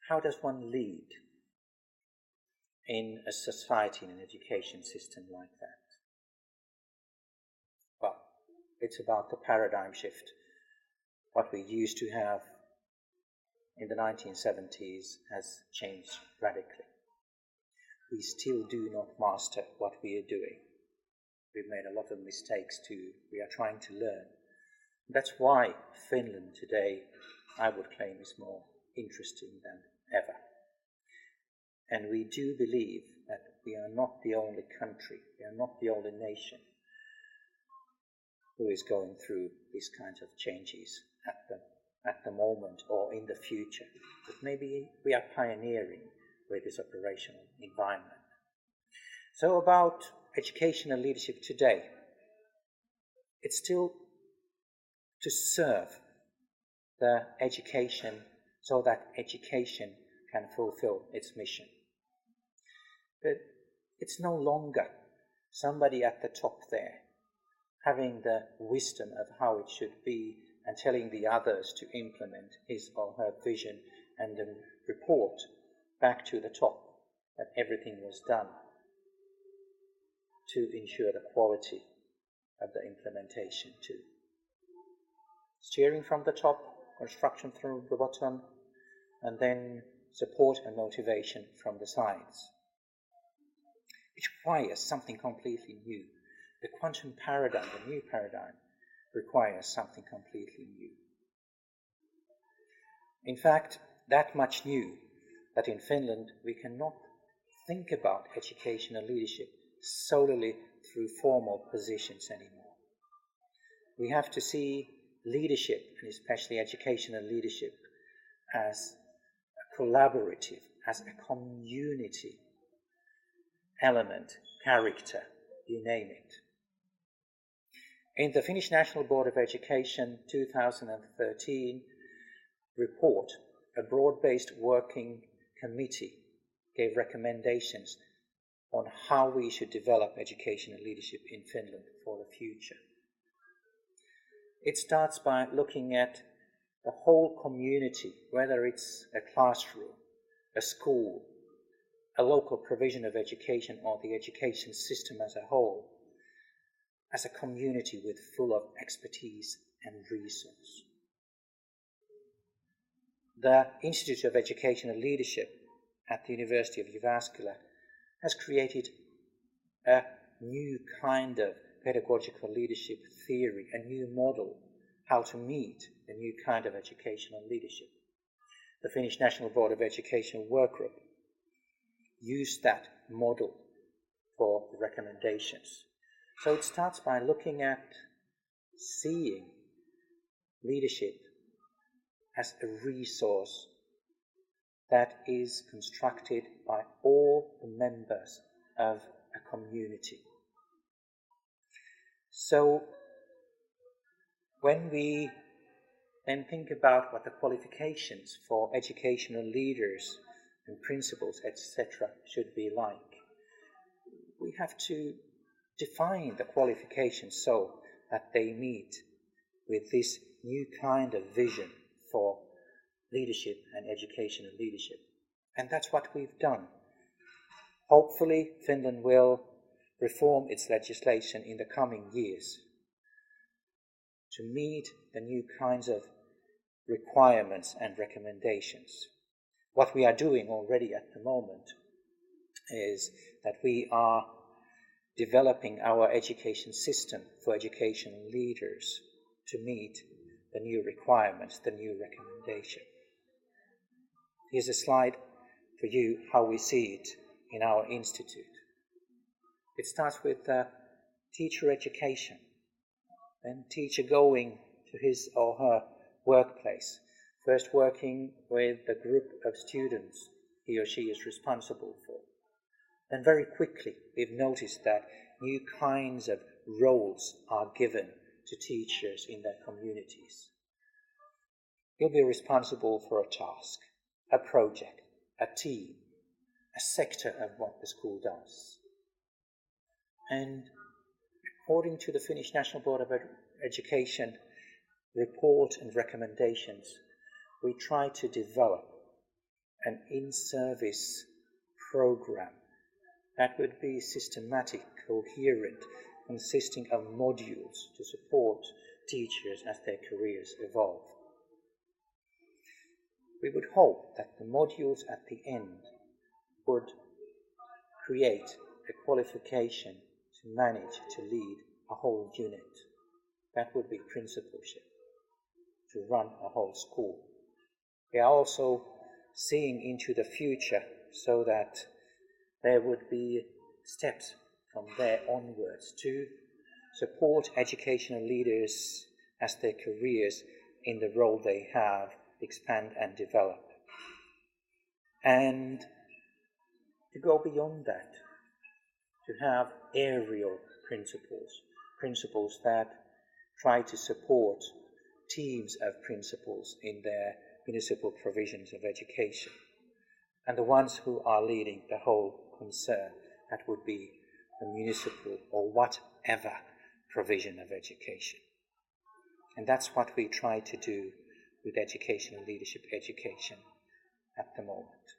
how does one lead in a society, in an education system like that? Well, it's about the paradigm shift. What we used to have in the 1970s has changed radically. We still do not master what we are doing. We've made a lot of mistakes too. We are trying to learn. That's why Finland today, I would claim, is more interesting than ever. And we do believe that we are not the only country, we are not the only nation who is going through these kinds of changes at the moment or in the future. But maybe we are pioneering with this operational environment. So about educational leadership today, it's still to serve the education so that education can fulfill its mission. But it's no longer somebody at the top there having the wisdom of how it should be and telling the others to implement his or her vision and then report back to the top that everything was done to ensure the quality of the implementation too. Steering from the top, construction from the bottom, and then support and motivation from the sides. It requires something completely new. The quantum paradigm, the new paradigm, requires something completely new. In fact, that much new that in Finland we cannot think about educational leadership solely through formal positions anymore. We have to see leadership, and especially educational leadership, as a collaborative, as a community element, character, you name it. In the Finnish National Board of Education 2013 report, a broad-based working committee gave recommendations on how we should develop educational leadership in Finland for the future. It starts by looking at the whole community, whether it's a classroom, a school, a local provision of education, or the education system as a whole, as a community with full of expertise and resource. The Institute of Educational Leadership at the University of Jyväskylä has created a new kind of pedagogical leadership theory, a new model how to meet the new kind of educational leadership. The Finnish National Board of Education Workgroup used that model for the recommendations. So it starts by looking at seeing leadership as a resource that is constructed by all the members of a community. So when we then think about what the qualifications for educational leaders and principals, etc., should be like, we have to define the qualifications so that they meet with this new kind of vision for leadership and educational leadership. And that's what we've done. Hopefully, Finland will reform its legislation in the coming years to meet the new kinds of requirements and recommendations. What we are doing already at the moment is that we are developing our education system for educational leaders to meet the new requirements, the new recommendation. Here's a slide for you how we see it in our institute. It starts with teacher education, then teacher going to his or her workplace, first working with the group of students he or she is responsible for. Then very quickly we've noticed that new kinds of roles are given to teachers in their communities. You'll be responsible for a task, a project, a team, a sector of what the school does. And according to the Finnish National Board of Education report and recommendations, we try to develop an in-service program that would be systematic, coherent, consisting of modules to support teachers as their careers evolve. We would hope that the modules at the end would create a qualification to manage, to lead a whole unit. That would be principalship, to run a whole school. We are also seeing into the future so that there would be steps from there onwards to support educational leaders as their careers in the role they have expand and develop. And to go beyond that, to have aerial principals that try to support teams of principals in their municipal provisions of education, and the ones who are leading the whole concern, that would be the municipal or whatever provision of education. And that's what we try to do with educational leadership education at the moment.